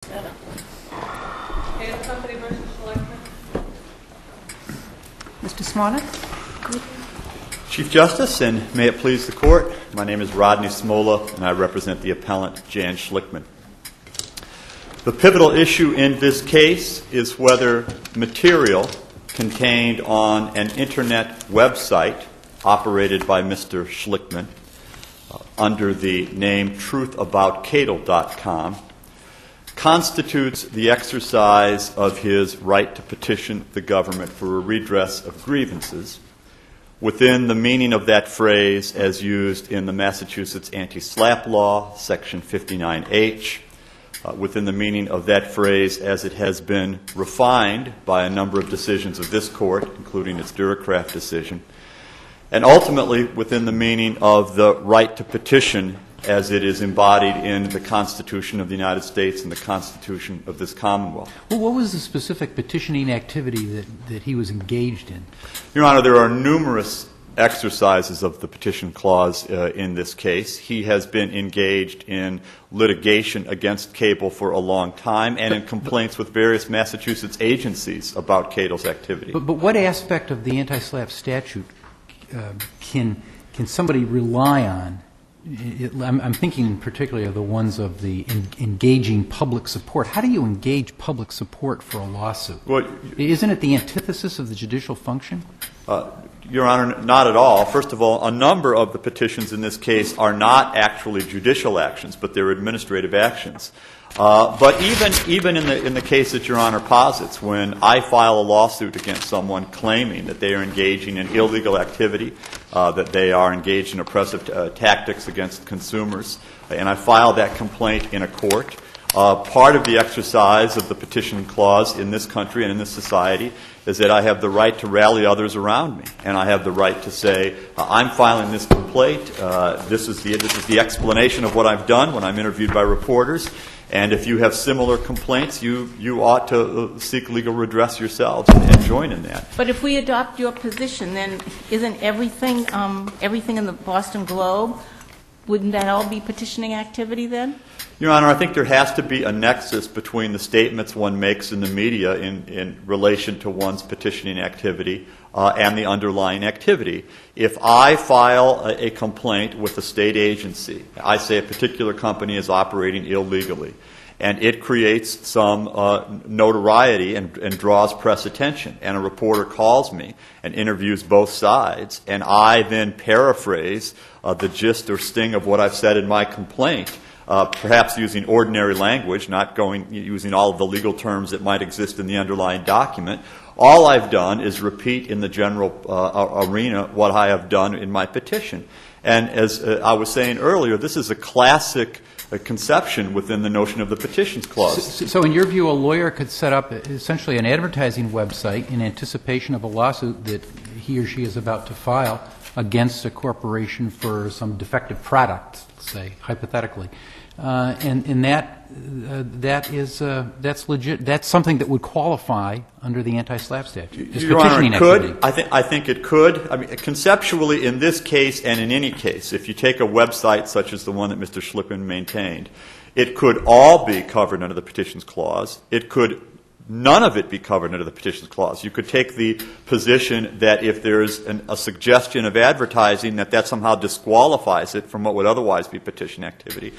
Cadle Company versus Schlichtmann. Mr. Smollett? Chief Justice, and may it please the Court, my name is Rodney Smola, and I represent the appellant Jan Schlichtmann. The pivotal issue in this case is whether material contained on an Internet website operated by Mr. Schlichtmann under the name truthaboutcadle.com constitutes the exercise of his right to petition the government for a redress of grievances within the meaning of that phrase as used in the Massachusetts anti-SLAPP law, Section 59H, within the meaning of that phrase as it has been refined by a number of decisions of this Court, including its Duracraft decision, and ultimately within the meaning of the right to petition as it is embodied in the Constitution of the United States and the Constitution of this Commonwealth. Well, what was the specific petitioning activity that he was engaged in? Your Honor, there are numerous exercises of the petition clause in this case. He has been engaged in litigation against Cadle for a long time and in complaints with various Massachusetts agencies about Cadle's activity. But what aspect of the anti-SLAPP statute can somebody rely on? I'm thinking particularly of the ones of the engaging public support. How do you engage public support for a lawsuit? Well, isn't it the antithesis of the judicial function? Your Honor, not at all. First of all, a number of the petitions in this case are not actually judicial actions, but they're administrative actions. But even in the case that Your Honor posits, when I file a lawsuit against someone claiming that they are engaging in illegal activity, that they are engaged in oppressive tactics against consumers, and I file that complaint in a court, part of the exercise of the petition clause in this country and in this society is that I have the right to rally others around me, and I have the right to say, I'm filing this complaint, this is the explanation of what I've done when I'm interviewed by reporters, and if you have similar complaints, you ought to seek legal redress yourselves and join in that. But if we adopt your position, then isn't everything in the Boston Globe, wouldn't that all be petitioning activity then? Your Honor, I think there has to be a nexus between the statements one makes in the media in relation to one's petitioning activity and the underlying activity. If I file a complaint with a state agency, I say a particular company is operating illegally, and it creates some notoriety and draws press attention, and a reporter calls me and interviews both sides, and I then paraphrase the gist or sting of what I've said in my complaint, perhaps using ordinary language, not using all of the legal terms that might exist in the underlying document. All I've done is repeat in the general arena what I have done in my petition. And as I was saying earlier, this is a classic conception within the notion of the petitions clause. So in your view, a lawyer could set up essentially an advertising website in anticipation of a lawsuit that he or she is about to file against a corporation for some defective product, say, hypothetically. And that's legit. That's something that would qualify under the anti-SLAPP statute. Your Honor, it could. I think it could. I mean, conceptually, in this case and in any case, if you take a website such as the one that Mr. Schlichtmann maintained, it could all be covered under the petitions clause. It could none of it be covered under the petitions clause. You could take the position that if there's a suggestion of advertising, that somehow disqualifies it from what would otherwise be petition activity.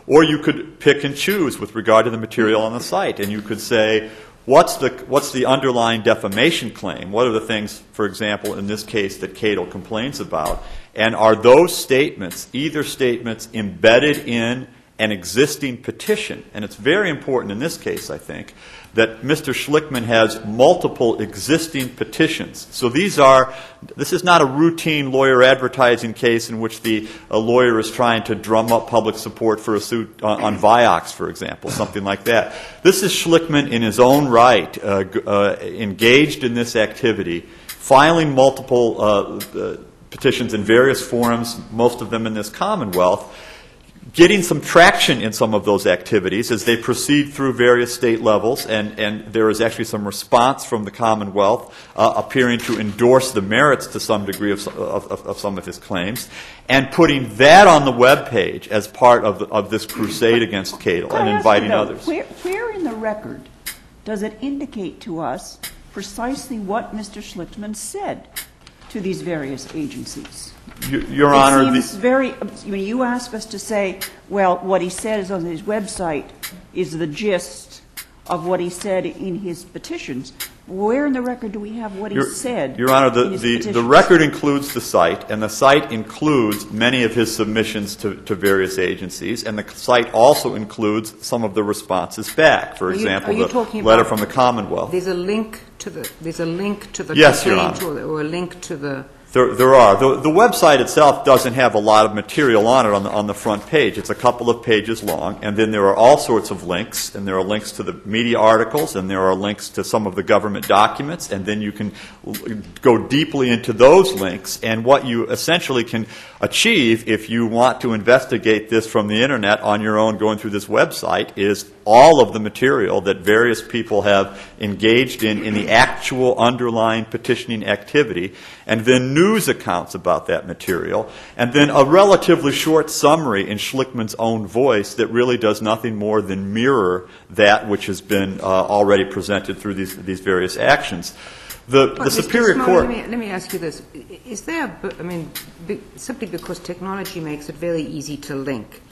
Or you could pick and choose with regard to the material on the site, and you could say, what's the underlying defamation claim? What are the things, for example, in this case that Cadle complains about? And are those statements, either statements embedded in an existing petition? And it's very important in this case, I think, that Mr. Schlichtmann has multiple existing petitions. So this is not a routine lawyer advertising case in which a lawyer is trying to drum up public support for a suit on Vioxx, for example, something like that. This is Schlichtmann in his own right, engaged in this activity, filing multiple petitions in various forums, most of them in this Commonwealth, getting some traction in some of those activities as they proceed through various state levels, and there is actually some response from the Commonwealth appearing to endorse the merits to some degree of some of his claims, and putting that on the web page as part of this crusade against Cadle and inviting others. Where in the record does it indicate to us precisely what Mr. Schlichtmann said to these various agencies? Your Honor, it seems when you ask us to say, well, what he says on his website is the gist of what he said in his petitions. Where in the record do we have what he said? Your Honor, in his petitions? the record includes the site, and the site includes many of his submissions to various agencies, and the site also includes some of the responses back. For example, the letter from the Commonwealth. There's a link to the Yes, Your complaint Honor. or a link to the. There are. The website itself doesn't have a lot of material on it on the front page. It's a couple of pages long, and then there are all sorts of links, and there are links to the media articles, and there are links to some of the government documents, and then you can go deeply into those links, and what you essentially can achieve if you want to investigate this from the Internet on your own going through this website is all of the material that various people have engaged in the actual underlying petitioning activity, and then news accounts about that material, and then a relatively short summary in Schlichtmann's own voice that really does nothing more than mirror that which has been already presented through these various actions. The Superior Court... Let me ask you this. Is there, simply because technology makes it very easy to link,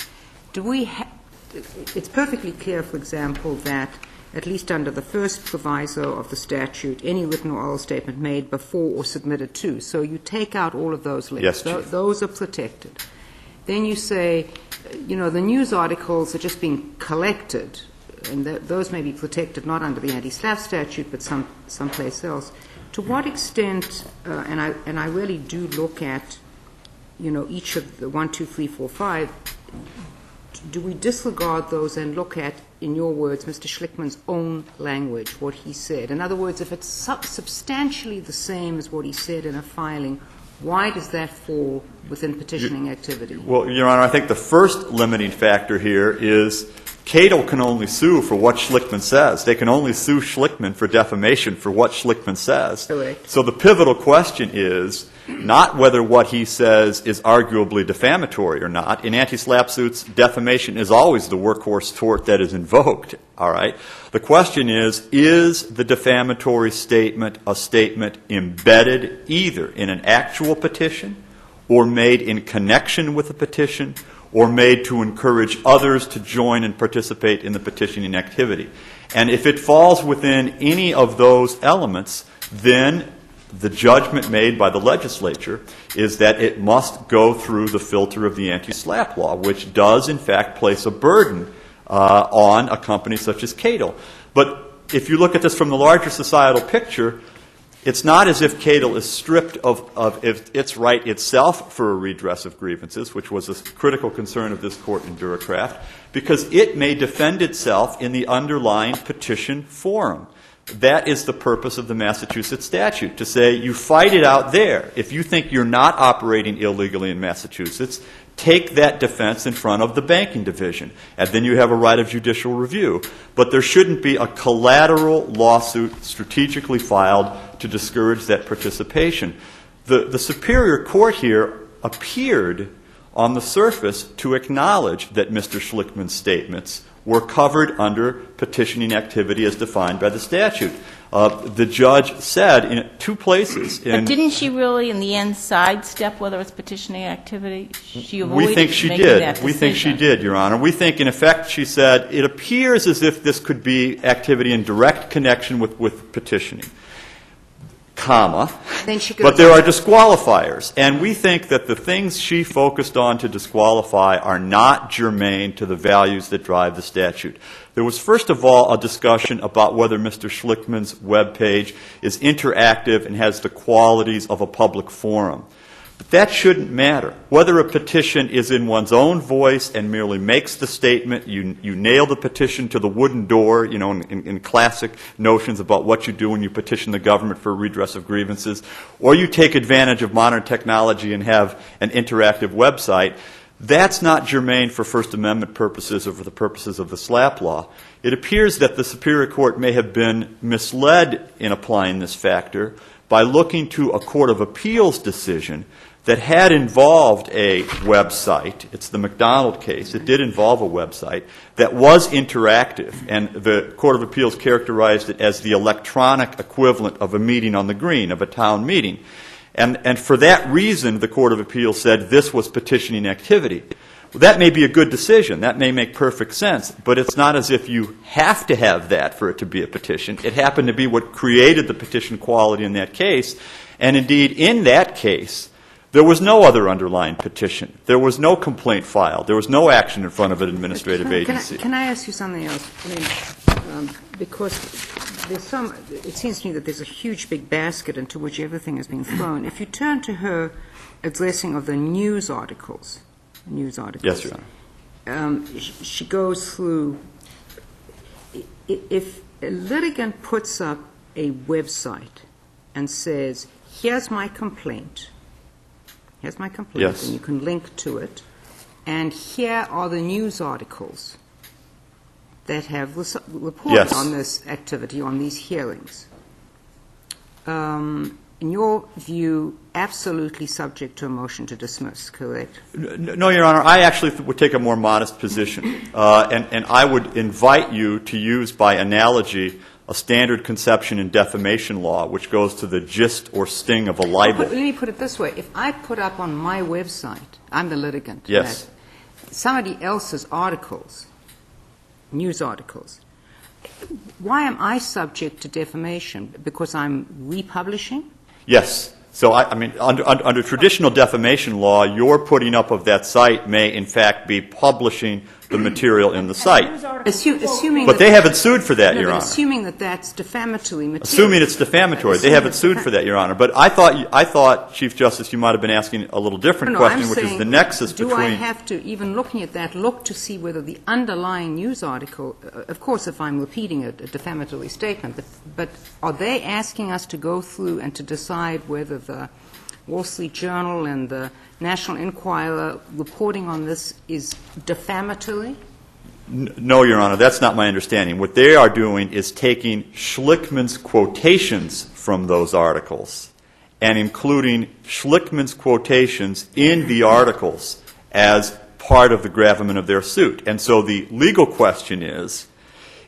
it's perfectly clear, for example, that at least under the first proviso of the statute, any written or oral statement made before or submitted to. So you take out all of those links. Yes, Chief. Those are protected. Then you say, the news articles are just being collected, and those may be protected not under the anti-SLAPP statute, but someplace else. To what extent, and I really do look at, each of the 1, 2, 3, 4, 5, do we disregard those and look at, in your words, Mr. Schlichtmann's own language, what he said? In other words, if it's substantially the same as what he said in a filing, why does that fall within petitioning activity? Well, Your Honor, I think the first limiting factor here is Cadle can only sue for what Schlichtmann says. They can only sue Schlichtmann for defamation for what Schlichtmann says. Correct. So the pivotal question is not whether what he says is arguably defamatory or not. In anti-SLAPP suits, defamation is always the workhorse tort that is invoked. All right? The question is the defamatory statement a statement embedded either in an actual petition or made in connection with a petition or made to encourage others to join and participate in the petitioning activity. And if it falls within any of those elements, then the judgment made by the legislature is that it must go through the filter of the anti-SLAPP law, which does, in fact, place a burden on a company such as Cadle. But if you look at this from the larger societal picture, it's not as if Cadle is stripped of its right itself for a redress of grievances, which was a critical concern of this court in Duracraft, because it may defend itself in the underlying petition forum. That is the purpose of the Massachusetts statute, to say you fight it out there. If you think you're not operating illegally in Massachusetts, take that defense in front of the banking division, and then you have a right of judicial review. But there shouldn't be a collateral lawsuit strategically filed to discourage that participation. The Superior Court here appeared on the surface to acknowledge that Mr. Schlichtmann's statements were covered under petitioning activity as defined by the statute. The judge said in 2 places. But didn't she really, in the end, sidestep whether it's petitioning activity? She avoided We think she making did. that We think she decision. did, Your Honor. We think, in effect, she said, it appears as if this could be activity in direct connection with petitioning, Then she but there are disqualifiers. And we think that the things she focused on to disqualify are not germane to the values that drive the statute. There was, first of all, a discussion about whether Mr. Schlichtmann's webpage is interactive and has the qualities of a public forum. But that shouldn't matter. Whether a petition is in one's own voice and merely makes the statement, you nail the petition to the wooden door, in classic notions about what you do when you petition the government for redress of grievances, or you take advantage of modern technology and have an interactive website. That's not germane for First Amendment purposes or for the purposes of the SLAPP law. It appears that the Superior Court may have been misled in applying this factor by looking to a Court of Appeals decision that had involved a website. It's the McDonald case. It did involve a website that was interactive, and the Court of Appeals characterized it as the electronic equivalent of a meeting on the green, of a town meeting. And for that reason, the Court of Appeals said this was petitioning activity. Well, that may be a good decision. That may make perfect sense, but it's not as if you have to have that for it to be a petition. It happened to be what created the petition quality in that case, and indeed, in that case, there was no other underlying petition. There was no complaint filed. There was no action in front of an administrative agency. Can I ask you something else? Because there's it seems to me that there's a huge big basket into which everything is being thrown. If you turn to her addressing of the news articles. Yes, Your Honor. She goes through, if a litigant puts up a website and says, here's my complaint, Yes. and you can link to it, and here are the news articles that have reported Yes. on this activity, on these hearings. In your view, absolutely subject to a motion to dismiss, correct? No, Your Honor. I actually would take a more modest position, and I would invite you to use, by analogy, a standard conception in defamation law, which goes to the gist or sting of a libel. Let me put it this way. If I put up on my website, I'm the litigant, Yes. somebody else's articles, news articles, why am I subject to defamation? Because I'm republishing? Yes. So, I mean, under traditional defamation law, your putting up of that site may, in fact, be publishing the material in the site. Assuming But that they haven't sued for that, Your but Honor. assuming that that's defamatory material. Assuming it's defamatory. They haven't sued for that, Your Honor. But I thought, Chief Justice, you might have been asking a little different question, which is the nexus between... Do I have to, even looking at that, look to see whether the underlying news article, of course, if I'm repeating a defamatory statement, but are they asking us to go through and to decide whether the Wall Street Journal and the National Enquirer reporting on this is defamatory? No, Your Honor, that's not my understanding. What they are doing is taking Schlichtmann's quotations from those articles and including Schlichtmann's quotations in the articles as part of the gravamen of their suit. And so the legal question is,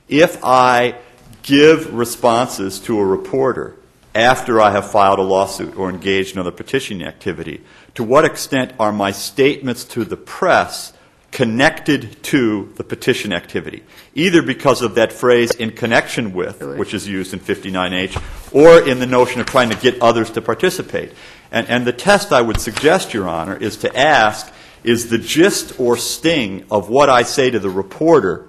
if I give responses to a reporter after I have filed a lawsuit or engaged in other petitioning activity, to what extent are my statements to the press connected to the petition activity, either because of that phrase "in connection with," which is used in 59H, or in the notion of trying to get others to participate. And the test I would suggest, Your Honor, is to ask, is the gist or sting of what I say to the reporter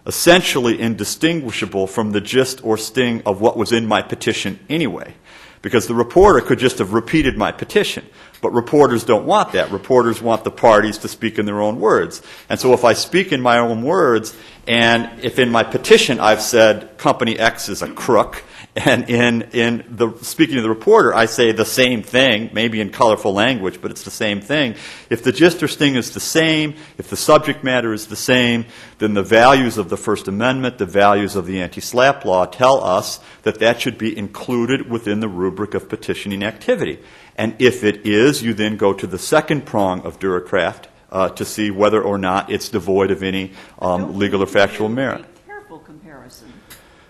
essentially indistinguishable from the gist or sting of what was in my petition anyway? Because the reporter could just have repeated my petition. But reporters don't want that. Reporters want the parties to speak in their own words. And so if I speak in my own words, and if in my petition I've said Company X is a crook, and in the speaking to the reporter I say the same thing, maybe in colorful language, but it's the same thing, if the gist or sting is the same, if the subject matter is the same, then the values of the First Amendment, the values of the anti-SLAPP law tell us that that should be included within the rubric of petitioning activity. And if it is, you then go to the second prong of Duracraft to see whether or not it's devoid of any legal or factual merit. A careful comparison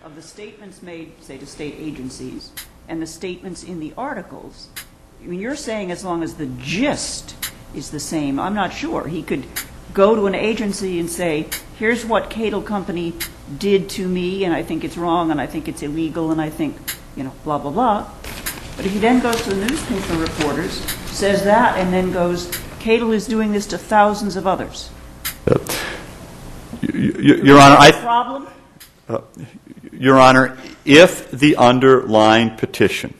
of the statements made, say, to state agencies and the statements in the articles. I mean, you're saying as long as the gist is the same, I'm not sure. He could go to an agency and say, here's what Cadle Company did to me, and I think it's wrong, and I think it's illegal, and I think, blah, blah, blah. But if he then goes to the newspaper reporters, says that, and then goes, Cadle is doing this to thousands of others. Your Honor, problem? Your Honor, if the underlying petition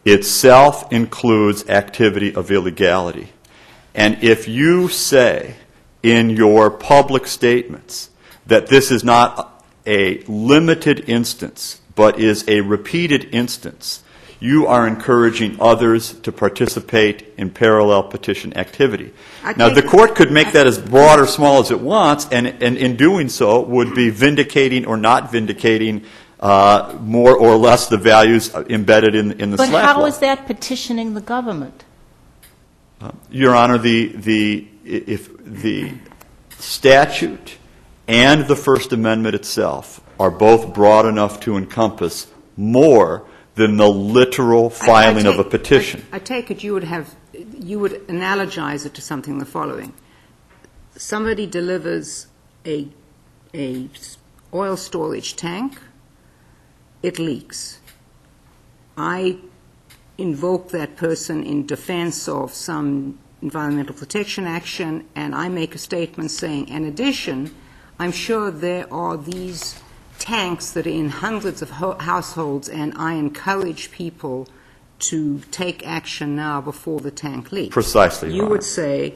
itself includes activity of illegality, and if you say in your public statements that this is not a limited instance, but is a repeated instance, you are encouraging others to participate in parallel petition activity. Now, the court could make that as broad or small as it wants, and in doing so would be vindicating or not vindicating more or less the values embedded in the But SLAPP how law. is that petitioning the government? Your Honor, if the statute and the First Amendment itself are both broad enough to encompass more than the literal filing of a petition. I take it you would analogize it to something the following. Somebody delivers a oil storage tank, it leaks. I invoke that person in defense of some environmental protection action, and I make a statement saying, in addition, I'm sure there are these tanks that are in hundreds of households, and I encourage people to take action now before the tank leaks. Precisely, Your You Honor. would say,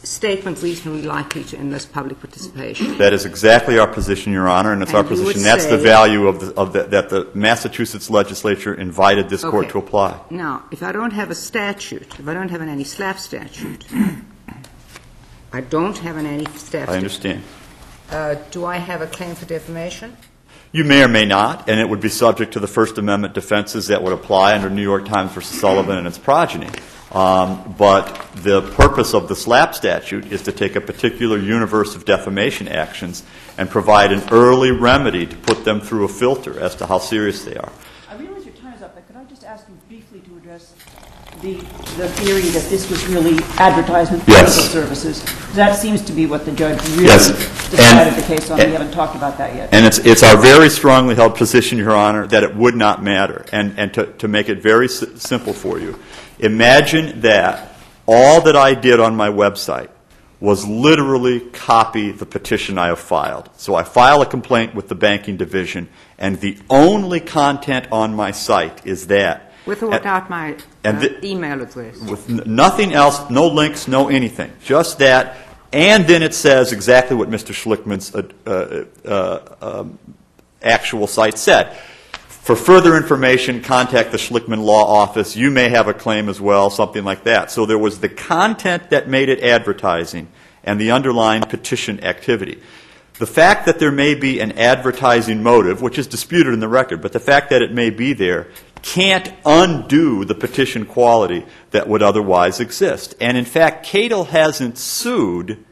statement reasonably likely to enlist public participation. That is exactly our position, Your Honor, and it's our And you would position. That's the say- value that the Massachusetts legislature invited this court Okay. to apply. Now, if I don't have a statute, if I don't have an anti-SLAPP statute, I don't have an anti-SLAPP statute. I understand. Do I have a claim for defamation? You may or may not, and it would be subject to the First Amendment defenses that would apply under New York Times versus Sullivan and its progeny. But the purpose of the SLAPP statute is to take a particular universe of defamation actions and provide an early remedy to put them through a filter as to how serious they are. I realize your time is up, but could I just ask you briefly to address the theory that this was really advertisement for Yes. legal services? That seems to be what the judge really Yes. decided the case on. We haven't talked about that yet. And it's our very strongly held position, Your Honor, that it would not matter. And to make it very simple for you, imagine that all that I did on my website was literally copy the petition I have filed. So I file a complaint with the banking division, and the only content on my site is that. With or without my email address? With nothing else, no links, no anything, just that. And then it says exactly what Mr. Schlichtman's actual site said. For further information, contact the Schlichtmann Law Office. You may have a claim as well, something like that. So there was the content that made it advertising and the underlying petition activity. The fact that there may be an advertising motive, which is disputed in the record, but the fact that it may be there can't undo the petition quality that would otherwise exist. And in fact, Cadle hasn't sued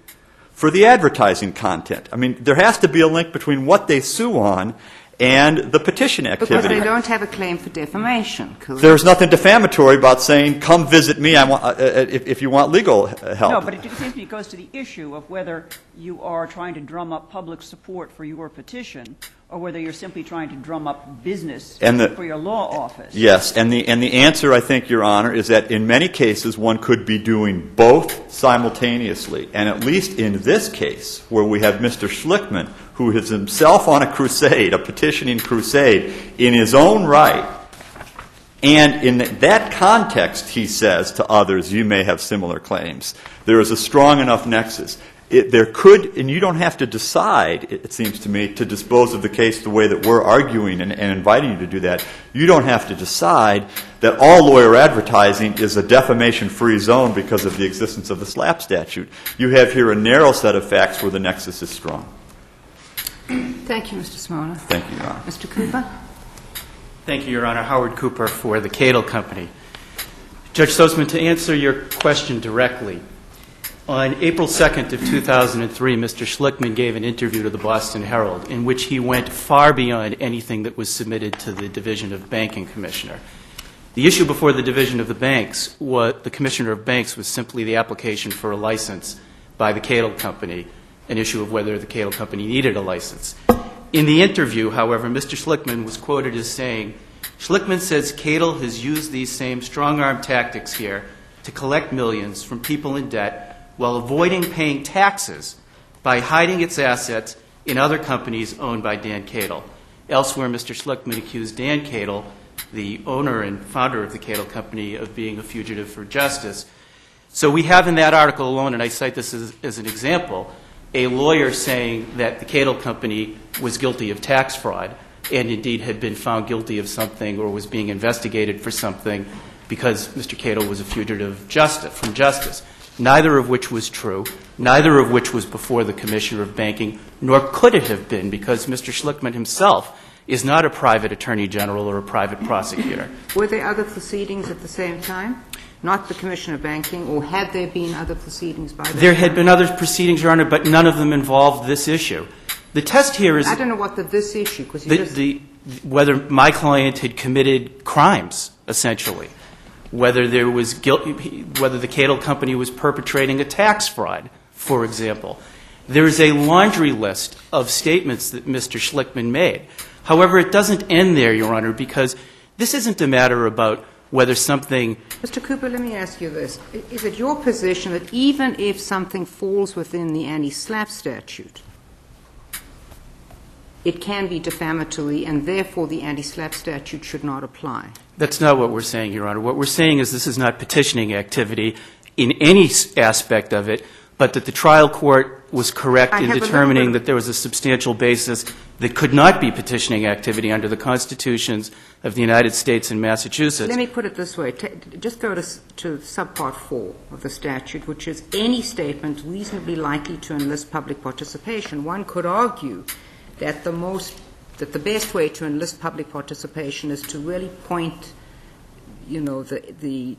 for the advertising content. I mean, there has to be a link between what they sue on and the petition activity. Because they don't have a claim for defamation, correct? There's nothing defamatory about saying, come visit me if you want legal help. No, but it seems to me it goes to the issue of whether you are trying to drum up public support for your petition or whether you're simply trying to drum up business for your law office. Yes, and the answer, I think, Your Honor, is that in many cases one could be doing both simultaneously. And at least in this case, where we have Mr. Schlichtmann, who is himself on a crusade, a petitioning crusade, in his own right, and in that context, he says to others, you may have similar claims. There is a strong enough nexus. There could, and you don't have to decide, it seems to me, to dispose of the case the way that we're arguing and inviting you to do that. You don't have to decide that all lawyer advertising is a defamation-free zone because of the existence of the SLAPP statute. You have here a narrow set of facts where the nexus is strong. Thank you, Mr. Smola. Thank you, Your Honor. Mr. Cooper? Thank you, Your Honor. Howard Cooper for the Cadle Company. Judge Sosman, to answer your question directly, on April 2nd of 2003, Mr. Schlichtmann gave an interview to the Boston Herald in which he went far beyond anything that was submitted to the Division of Banking Commissioner. The issue before the Division of the Banks, the Commissioner of Banks, was simply the application for a license by the Cadle Company, an issue of whether the Cadle Company needed a license. In the interview, however, Mr. Schlichtmann was quoted as saying, Schlichtmann says Cadle has used these same strong-arm tactics here to collect millions from people in debt while avoiding paying taxes by hiding its assets in other companies owned by Dan Cadle. Elsewhere, Mr. Schlichtmann accused Dan Cadle, the owner and founder of the Cadle Company, of being a fugitive for justice. So we have in that article alone, and I cite this as an example, a lawyer saying that the Cadle Company was guilty of tax fraud, and indeed had been found guilty of something or was being investigated for something because Mr. Cadle was a fugitive from justice, neither of which was true, neither of which was before the Commissioner of Banking, nor could it have been because Mr. Schlichtmann himself is not a private attorney general or a private prosecutor. Were there other proceedings at the same time? Not the Commissioner of Banking, or had there been other proceedings by the There had been other proceedings, Your Honor, but none of them involved this issue. The test here is... I don't know what this issue, because you just... whether my client had committed crimes, essentially, whether there was whether the Cadle Company was perpetrating a tax fraud, for example. There is a laundry list of statements that Mr. Schlichtmann made. However, it doesn't end there, Your Honor, because this isn't a matter about whether something... Mr. Cooper, let me ask you this. Is it your position that even if something falls within the anti-SLAPP statute, it can be defamatory and therefore the anti-SLAPP statute should not apply? That's not what we're saying, Your Honor. What we're saying is this is not petitioning activity in any aspect of it, but that the trial court was correct in determining that there was a substantial basis that could not be petitioning activity under the Constitutions of the United States and Massachusetts. Let me put it this way. Just go to subpart 4 of the statute, which is any statement reasonably likely to enlist public participation. One could argue that the best way to enlist public participation is to really point, the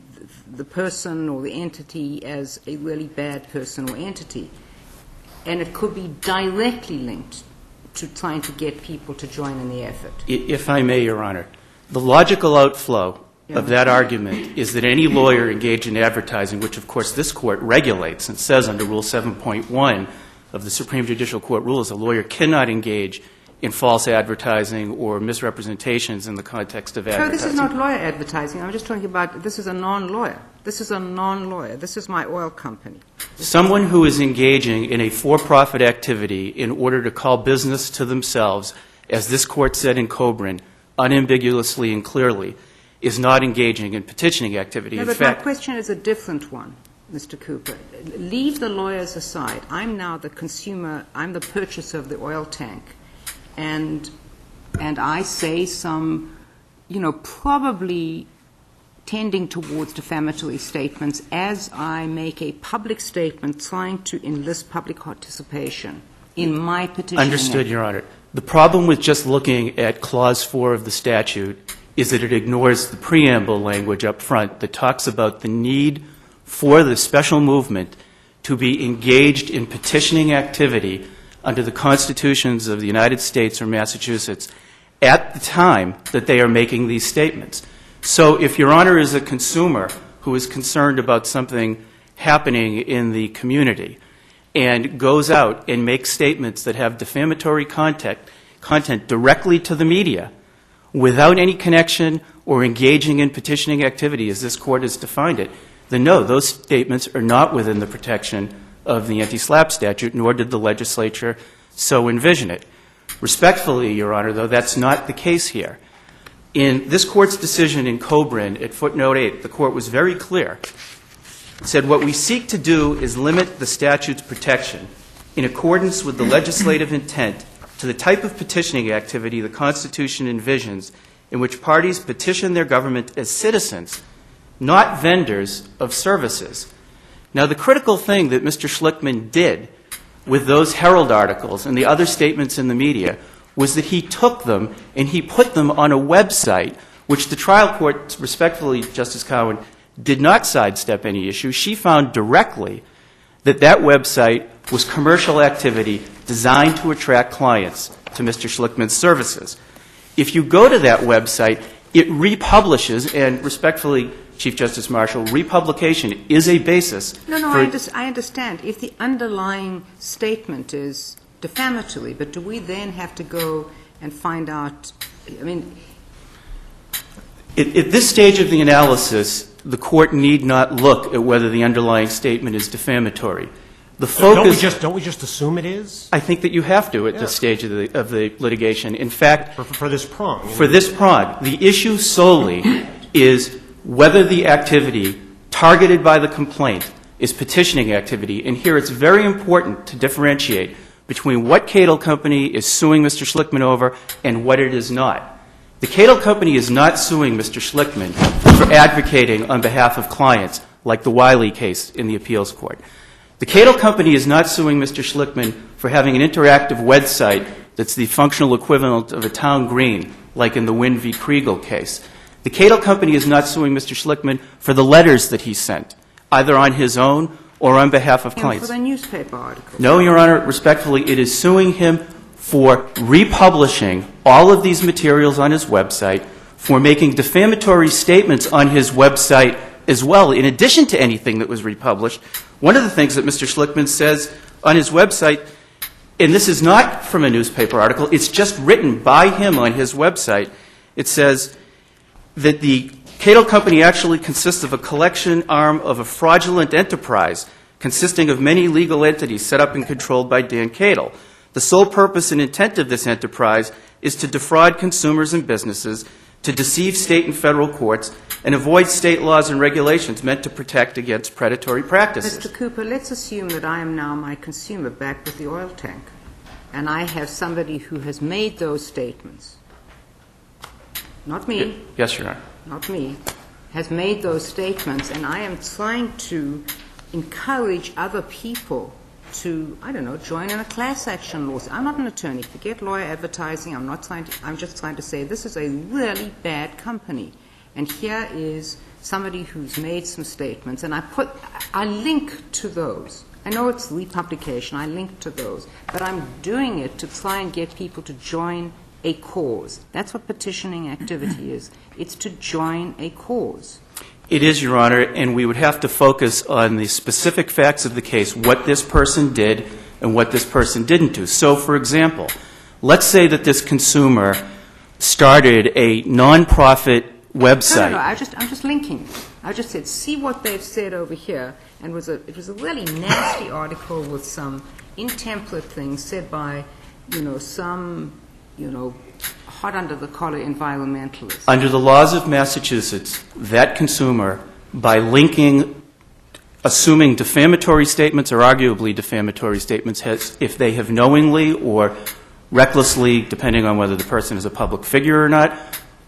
person or the entity as a really bad person or entity. And it could be directly linked to trying to get people to join in the effort. If I may, Your Honor, the logical outflow of that argument is that any lawyer engaged in advertising, which of course this Court regulates and says under Rule 7.1 of the Supreme Judicial Court rules, a lawyer cannot engage in false advertising or misrepresentations in the context of advertising. No, this is not lawyer advertising. I'm just talking about this is a non-lawyer. This is a non-lawyer. This is my oil company. Someone who is engaging in a for-profit activity in order to call business to themselves, as this Court said in Coburn, unambiguously and clearly, is not engaging in petitioning activity. No, in but fact, my question is a different one, Mr. Cooper. Leave the lawyers aside. I'm now the consumer. I'm the purchaser of the oil tank. And I say some, probably tending towards defamatory statements as I make a public statement trying to enlist public participation in my petition. Understood, Your Honor. The problem with just looking at Clause 4 of the statute is that it ignores the preamble language up front that talks about the need for the special movement to be engaged in petitioning activity under the constitutions of the United States or Massachusetts at the time that they are making these statements. So if Your Honor is a consumer who is concerned about something happening in the community and goes out and makes statements that have defamatory content directly to the media without any connection or engaging in petitioning activity, as this Court has defined it, then no, those statements are not within the protection of the anti-SLAPP statute, nor did the legislature so envision it. Respectfully, Your Honor, though, that's not the case here. In this Court's decision in Coburn at footnote 8, the Court was very clear. It said, what we seek to do is limit the statute's protection in accordance with the legislative intent to the type of petitioning activity the Constitution envisions in which parties petition their government as citizens, not vendors of services. Now, the critical thing that Mr. Schlichtmann did with those Herald articles and the other statements in the media was that he took them and he put them on a website, which the trial court, respectfully, Justice Cowan, did not sidestep any issue. She found directly that that website was commercial activity designed to attract clients to Mr. Schlichtmann's services. If you go to that website, it republishes, and respectfully, Chief Justice Marshall, republication is a basis. I understand. If the underlying statement is defamatory, but do we then have to go and find out, At this stage of the analysis, the Court need not look at whether the underlying statement is defamatory. The focus... Don't we just assume it is? I think that you have to at this stage of the litigation. In fact... For this prong. For this prong. The issue solely is whether the activity targeted by the complaint is petitioning activity. And here it's very important to differentiate between what Cadle Company is suing Mr. Schlichtmann over and what it is not. The Cadle Company is not suing Mr. Schlichtmann for advocating on behalf of clients, like the Wiley case in the appeals court. The Cadle Company is not suing Mr. Schlichtmann for having an interactive website that's the functional equivalent of a town green, like in the Wynn v. Kriegel case. The Cadle Company is not suing Mr. Schlichtmann for the letters that he sent, either on his own or on behalf of And clients. for the newspaper article. No, Your Honor, respectfully, it is suing him for republishing all of these materials on his website, for making defamatory statements on his website as well, in addition to anything that was republished. One of the things that Mr. Schlichtmann says on his website, and this is not from a newspaper article, it's just written by him on his website. It says that the Cadle Company actually consists of a collection arm of a fraudulent enterprise consisting of many legal entities set up and controlled by Dan Cadle. The sole purpose and intent of this enterprise is to defraud consumers and businesses, to deceive state and federal courts, and avoid state laws and regulations meant to protect against predatory practices. Mr. Cooper, let's assume that I am now my consumer back with the oil tank, and I have somebody who has made those statements. Not me. Yes, Your Honor. Not me, has made those statements, and I am trying to encourage other people to, I don't know, join in a class action lawsuit. I'm not an attorney. Forget lawyer advertising. I'm just trying to say this is a really bad company. And here is somebody who's made some statements, and I link to those. I know it's republication. I link to those. But I'm doing it to try and get people to join a cause. That's what petitioning activity is. It's to join a cause. It is, Your Honor, and we would have to focus on the specific facts of the case, what this person did and what this person didn't do. So, for example, let's say that this consumer started a nonprofit website. No, I'm just linking. I just said, see what they've said over here, and it was a really nasty article with some intemperate things said by, some, hot under the collar environmentalists. Under the laws of Massachusetts, that consumer, by linking, assuming defamatory statements or arguably defamatory statements, if they have knowingly or recklessly, depending on whether the person is a public figure or not,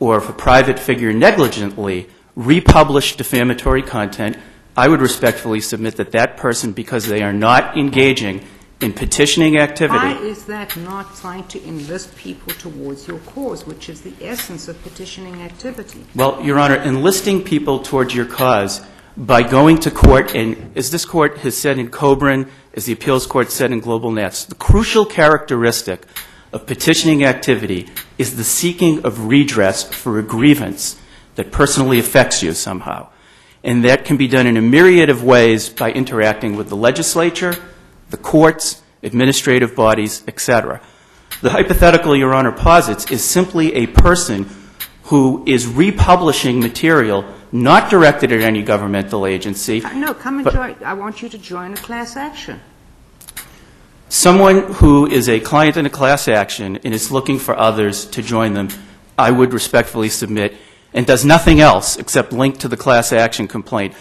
or if a private figure negligently republished defamatory content, I would respectfully submit that that person, because they are not engaging in petitioning activity. Why is that not trying to enlist people towards your cause, which is the essence of petitioning activity? Well, Your Honor, enlisting people towards your cause by going to court, and as this court has said in Coburn, as the appeals court said in Global Nets, the crucial characteristic of petitioning activity is the seeking of redress for a grievance that personally affects you somehow. And that can be done in a myriad of ways by interacting with the legislature, the courts, administrative bodies, etc. The hypothetical Your Honor posits is simply a person who is republishing material not directed at any governmental agency. No, come and join. I want you to join a class action. Someone who is a client in a class action and is looking for others to join them, I would respectfully submit, and does nothing else except link to the class action complaint,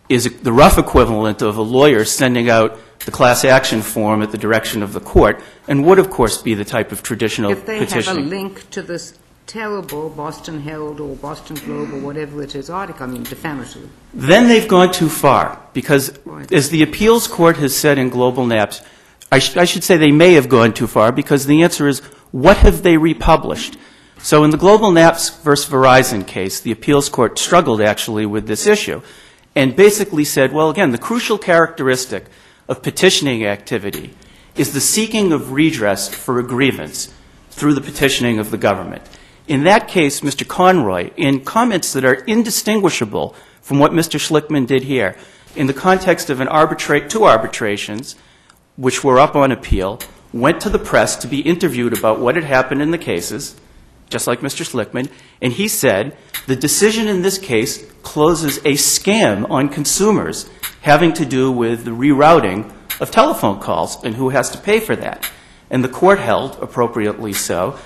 is the rough equivalent of a lawyer sending out the class action form at the direction of the court, and would, of course, be the type of traditional petitioning. If they have a link to this terrible Boston Herald or Boston Globe or whatever it is article, defamatory. Then they've gone too far, because as the appeals court has said in Global Naps, I should say they may have gone too far, because the answer is, what have they republished? So in the Global Naps versus Verizon case, the appeals court struggled actually with this issue and basically said, well, again, the crucial characteristic of petitioning activity is the seeking of redress for a grievance through the petitioning of the government. In that case, Mr. Conroy, in comments that are indistinguishable from what Mr. Schlichtmann did here, in the context of two arbitrations, which were up on appeal, went to the press to be interviewed about what had happened in the cases, just like Mr. Schlichtmann, and he said, the decision in this case closes a scam on consumers having to do with the rerouting of telephone calls and who has to pay for that. And the court held, appropriately so,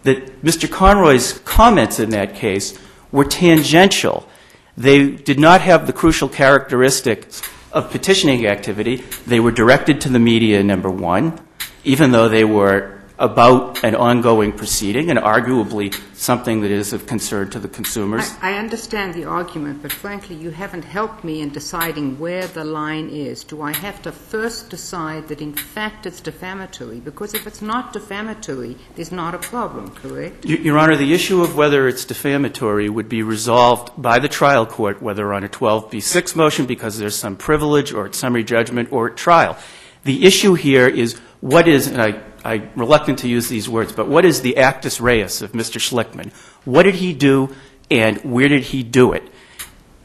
that Mr. Conroy's comments in that case were tangential. They did not have the crucial characteristics of petitioning activity. They were directed to the media, number one. even though they were about an ongoing proceeding and arguably something that is of concern to the consumers. I understand the argument, but frankly, you haven't helped me in deciding where the line is. Do I have to first decide that in fact it's defamatory? Because if it's not defamatory, there's not a problem, correct? Your Honor, the issue of whether it's defamatory would be resolved by the trial court, whether on a 12b6 motion because there's some privilege or at summary judgment or at trial. The issue here is what is, and I'm reluctant to use these words, but what is the actus reus of Mr. Schlichtmann? What did he do and where did he do it?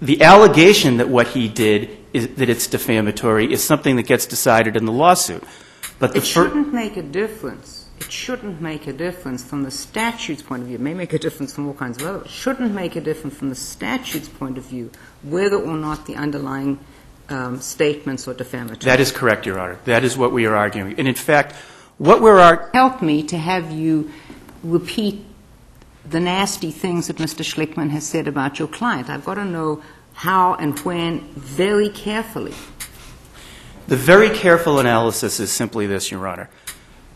The allegation that what he did is that it's defamatory is something that gets decided in the lawsuit. But it shouldn't make a difference. It shouldn't make a difference from the statute's point of view. It may make a difference from all kinds of other. It shouldn't make a difference from the statute's point of view whether or not the underlying statements are defamatory. That is correct, Your Honor. That is what we are arguing. And in fact, what we're arguing... Help me to have you repeat the nasty things that Mr. Schlichtmann has said about your client. I've got to know how and when very carefully. The very careful analysis is simply this, Your Honor.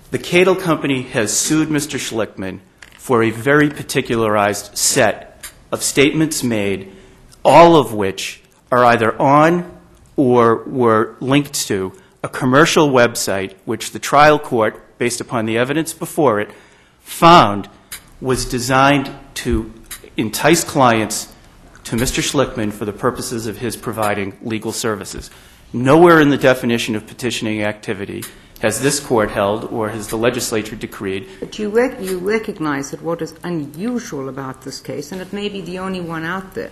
The Cadle Company has sued Mr. Schlichtmann for a very particularized set of statements made, all of which are either on or were linked to a commercial website which the trial court, based upon the evidence before it, found was designed to entice clients to Mr. Schlichtmann for the purposes of his providing legal services. Nowhere in the definition of petitioning activity has this court held or has the legislature decreed. But you recognize that what is unusual about this case, and it may be the only one out there,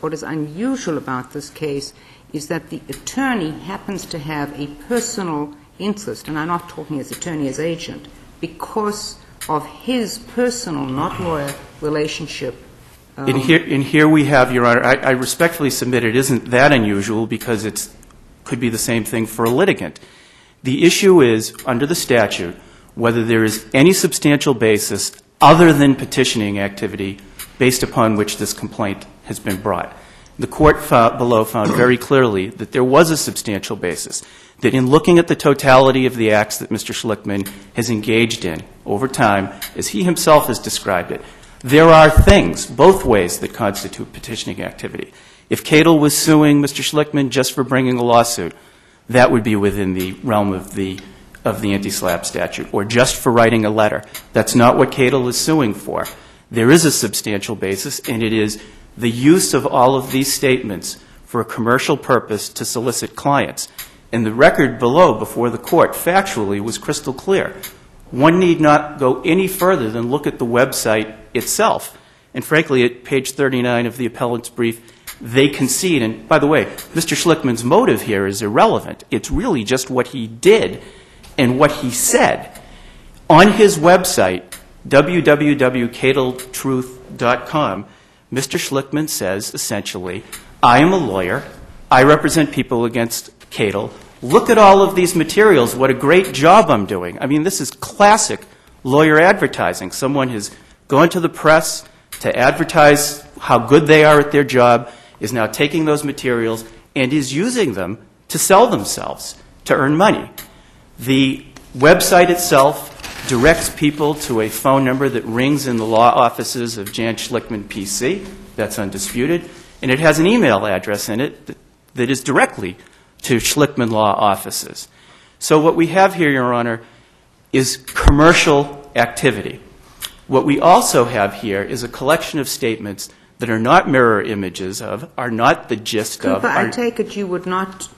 what is unusual about this case is that the attorney happens to have a personal interest, and I'm not talking as attorney, as agent, because of his personal, not lawyer, relationship. And here we have, Your Honor, I respectfully submit it isn't that unusual because it could be the same thing for a litigant. The issue is, under the statute, whether there is any substantial basis other than petitioning activity based upon which this complaint has been brought. The court below found very clearly that there was a substantial basis, that in looking at the totality of the acts that Mr. Schlichtmann has engaged in over time, as he himself has described it, there are things, both ways, that constitute petitioning activity. If Cadle was suing Mr. Schlichtmann just for bringing a lawsuit, that would be within the realm of the anti-SLAPP statute, or just for writing a letter. That's not what Cadle is suing for. There is a substantial basis, and it is the use of all of these statements for a commercial purpose to solicit clients. And the record below, before the court, factually was crystal clear. One need not go any further than look at the website itself. And frankly, at page 39 of the appellant's brief, they concede. And by the way, Mr. Schlichtmann's motive here is irrelevant. It's really just what he did and what he said. On his website, www.cadletruth.com, Mr. Schlichtmann says, essentially, I am a lawyer. I represent people against Cadle. Look at all of these materials. What a great job I'm doing. I mean, this is classic lawyer advertising. Someone has gone to the press to advertise how good they are at their job, is now taking those materials and is using them to sell themselves, to earn money. The website itself directs people to a phone number that rings in the law offices of Jan Schlichtmann, PC. That's undisputed. And it has an email address in it that is directly to Schlichtmann law offices. So what we have here, Your Honor, is commercial activity. What we also have here is a collection of statements that are not mirror images of, are not the gist of. Cooper, I take it you would not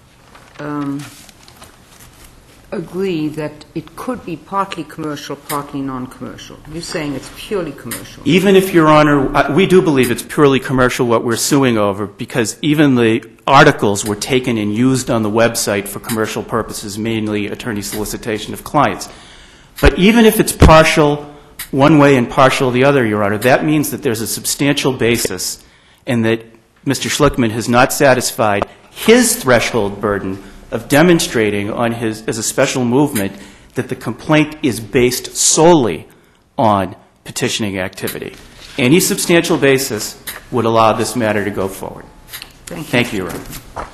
agree that it could be partly commercial, partly non-commercial. You're saying it's purely commercial. Even if, Your Honor, we do believe it's purely commercial what we're suing over, because even the articles were taken and used on the website for commercial purposes, mainly attorney solicitation of clients. But even if it's partial one way and partial the other, Your Honor, that means that there's a substantial basis and that Mr. Schlichtmann has not satisfied his threshold burden of demonstrating on his, as a special movement, that the complaint is based solely on petitioning activity. Any substantial basis would allow this matter to go forward. Thank you. Thank you, Your Honor.